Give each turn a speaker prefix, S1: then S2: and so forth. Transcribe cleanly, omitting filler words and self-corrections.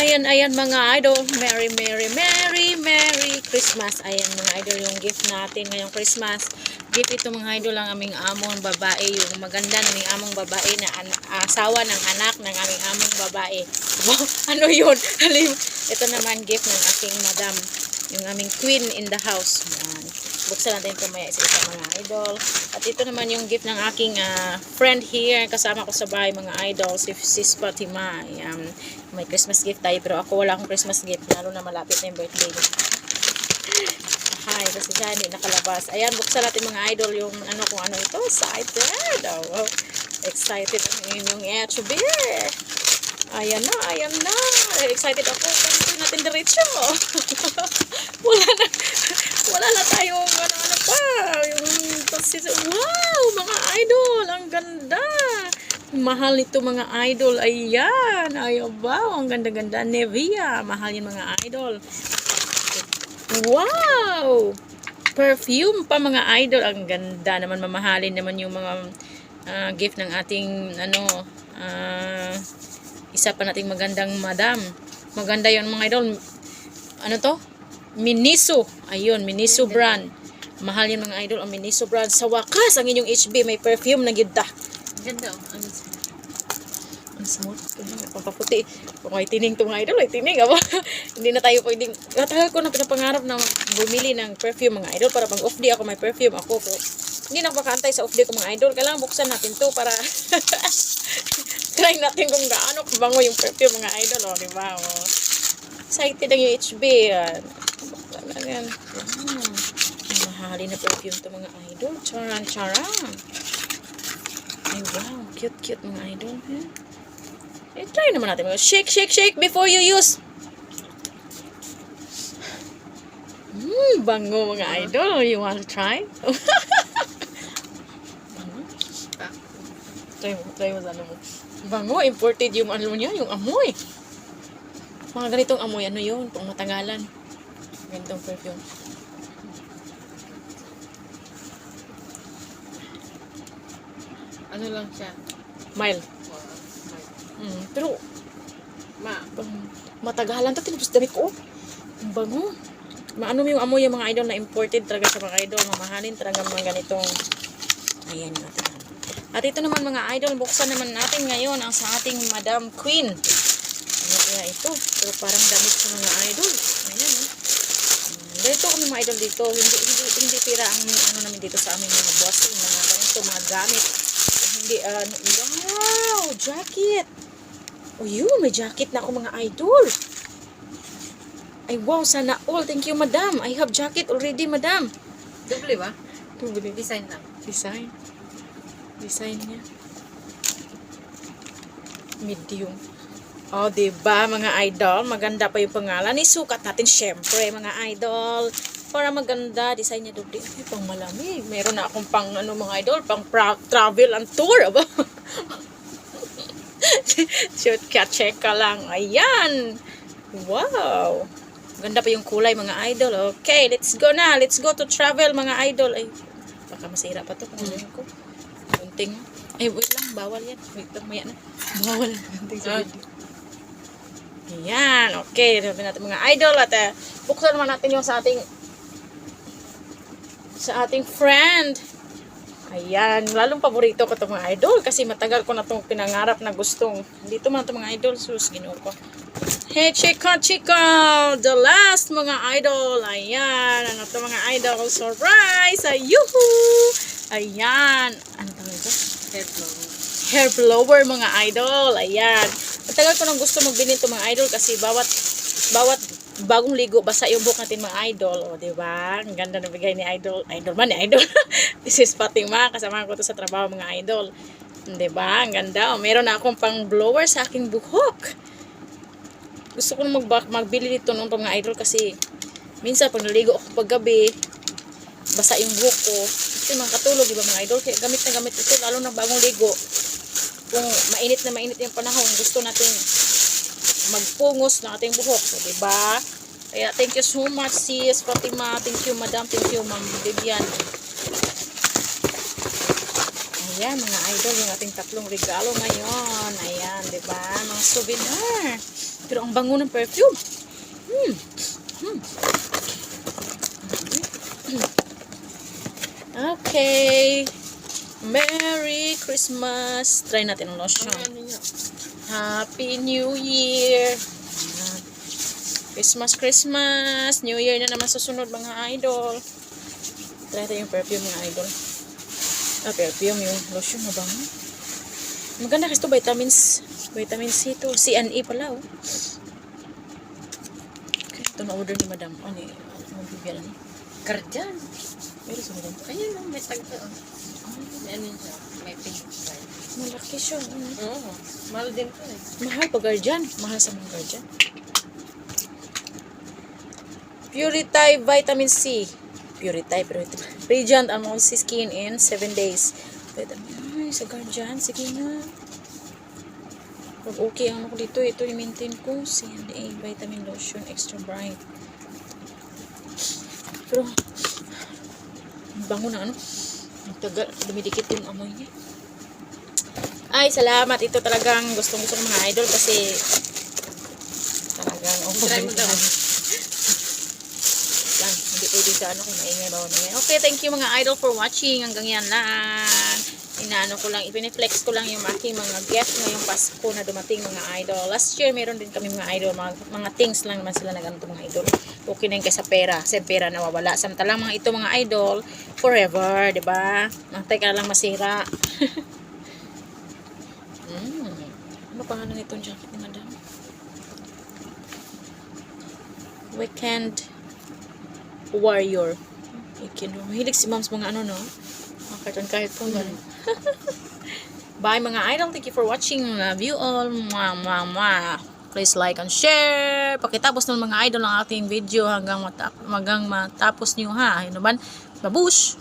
S1: Ayan, ayan mga idol. Merry, merry, merry, merry Christmas. Ayan mga idol, yung gift natin ngayong Christmas. Gift ito mga idol ang aming among babae. Yung maganda naming among babae na asawa ng anak ng aming among babae. Ano yun? Ito naman gift ng aking madam. Yung aming queen in the house. Ayan. Buksan natin ito maya isa-isa mga idol. At ito naman yung gift ng aking friend here. Kasama ko sa bahay mga idol. Si Fatima. Ayan. May Christmas gift tayo. Pero ako wala akong Christmas gift. Lalo na malapit na yung birthday niya. Hi. Kasi siya hindi nakalabas. Ayan. Buksan natin mga idol yung ano kung ano ito. Excited. Oh, excited ang inyong HB. Ayan na. Ayan na. Excited ako. Kasi natin diretso. Wala na tayong ano pa. Yung wow, mga idol, ang ganda. Mahal nito mga idol. Ayan. Ayaw ba? Ang ganda-ganda. Nevia. Mahal yan mga idol. Wow. Perfume pa mga idol. Ang ganda naman. Mamahalin naman yung mga gift ng ating isa pa nating magandang madam. Maganda yon mga idol. Ano to? Miniso. Ayun, Miniso brand. Mahal yan mga idol ang Miniso brand. Sa wakas, ang inyong HB may perfume na ganda.
S2: Ganda.
S1: Ang smooth. Pampaputi. Kung ay tining to mga idol, ay tining. Hindi na tayo pwedeng. Tagal ko na pinapangarap na bumili ng perfume mga idol para pag off day ako may perfume ako. Pero hindi na makakaantay sa off day ko mga idol. Kailangan buksan natin to para try natin kung gaano bango yung perfume mga idol. O, diba? O. Excited ang UHB. Yan. Mahalin na perfume to mga idol. Charan, charan. Ay, wow. Cute, cute mga idol. Eh, try naman natin. Shake, shake, shake before you use. Bango mga idol. You want to try? Bango? Try mo sa ano mo. Bango, imported yung ano niya, yung amoy. Mga ganitong amoy, ano yun? Pang matagalan. Ganitong perfume.
S2: Ano lang siya?
S1: Mild. Pero, matagalan ito. Tinapos dami ko. Ang bango. Maano yung amoy yung mga idol na imported talaga sa mga idol. Mamahalin talaga mga ganitong. Ayan natin. At ito naman mga idol, buksan naman natin ngayon ang sa ating Madam Queen. Ano kaya ito? Pero parang damit sa mga idol. Ayan. Ganito kami mga idol dito. Hindi pira ang ano namin dito sa aming mga bossing. Mga ganito, mga gamit. Hindi, wow! Jacket! O yun, may jacket na ako mga idol. Ay wow, sana all. Thank you madam. I have jacket already madam.
S2: Double ba?
S1: Double.
S2: Design lang.
S1: Design niya. Medium. Oh, diba mga idol? Maganda pa yung pangalan. Isukat natin syempre mga idol. Para maganda. Design niya doble. Ay, pang malamig. Meron na akong pang ano mga idol. Pang travel and tour. Aba? Shoot ka, check ka lang. Ayan. Wow. Ganda pa yung kulay mga idol. Okay, let's go na. Let's go to travel mga idol. Ay, baka masira pa to kung ano ko. Gunting. Ay, wait lang. Bawal yan. Wait lang. Maya na. Bawal. Gunting sa video. Ayan. Okay. Sabi natin mga idol. At buksan naman natin yung sa ating friend. Ayan. Lalong paborito ko itong mga idol. Kasi matagal ko na itong pinangarap na gustong. Dito man itong mga idol. Sus, ginuo ko. Hey, chika, the last mga idol. Ayan, ano to mga idol? Surprise! Ayuhu! Ayan. Ano tawag ito?
S2: Hair blower.
S1: Hair blower mga idol. Ayan. Matagal ko nang gusto magbili ito mga idol kasi bawat bagong ligo basa yung buhok natin mga idol. O, diba? Ang ganda na bigay ni idol. Idol man ni idol. This is Fatima. Kasama ko to sa trabaho mga idol. Diba? Ang ganda. O, meron na akong pang blower sa aking buhok. Gusto ko na magbili dito nung mga idol kasi minsan pag naligo ako paggabi basa yung buhok ko kasi mga katulog diba mga idol kaya gamit na gamit ito lalo na bagong ligo kung mainit na mainit yung panahon gusto natin magpungos ng ating buhok so, diba kaya thank you so much sis Fatima, thank you madam, thank you ma'am Vivian. Ayan, mga idol, yung ating tatlong regalo ngayon. Ayan, di ba? Mga souvenir. Pero ang bango ng perfume. Okay. Merry Christmas. Try natin ang lotion.
S2: Ano niya?
S1: Happy New Year. Ayan. Christmas, Christmas. New Year na naman susunod, mga idol. Try natin yung perfume, mga idol. Perfume, yung lotion na bango. Maganda kasi ito, vitamins. Vitamin C to. C and E pala, oh. Okay, ito na-order ni madam. Ano yung bibigyan na?
S2: Guardian.
S1: Meron sa madam.
S2: Ayan o, may tagto. May ano siya? May pink stripe.
S1: Malaki siya.
S2: Oo. Mahal din to eh.
S1: Mahal pa guardian. Mahal sa mga guardian. Purity Vitamin C. Purity. Radiant Almond Skin in 7 days. Vitamin. Ay, sa guardian. Sige na. Pag okay ang ako dito, ito i-maintain ko. C&A Vitamin Lotion Extra Bright. Pero, ang bango na ano. Ang tagal. Dumidikit yung amoy niya. Ay, salamat. Ito talagang gustong-gusto ng mga idol kasi talagang
S2: Try mo daw.
S1: lang. Hindi pwede sa ano kung maingay ba na yan. Okay, thank you mga idol for watching. Hanggang yan lang. Inaano ko lang, ipiniflex ko lang yung aking mga gift ngayong Pasko na dumating mga idol. Last year, meron din kami mga idol. Mga things lang naman sila na ganito mga idol. Okay na yun kaysa pera. Kasi pera nawawala. Samantalang mga ito mga idol, forever, diba? Mantay ka lang masira. Ano pangalan nitong jacket ni madam? Weekend Warrior. Weekend Warrior. Mahilig si ma'am sa mga ano, no? Mga carton po. Bye mga idol. Thank you for watching. Love you all. Mwah, mwah, mwah. Please like and share. Pakitapos ng mga idol ang ating video hanggang matapos nyo ha. Ano ba? Babush!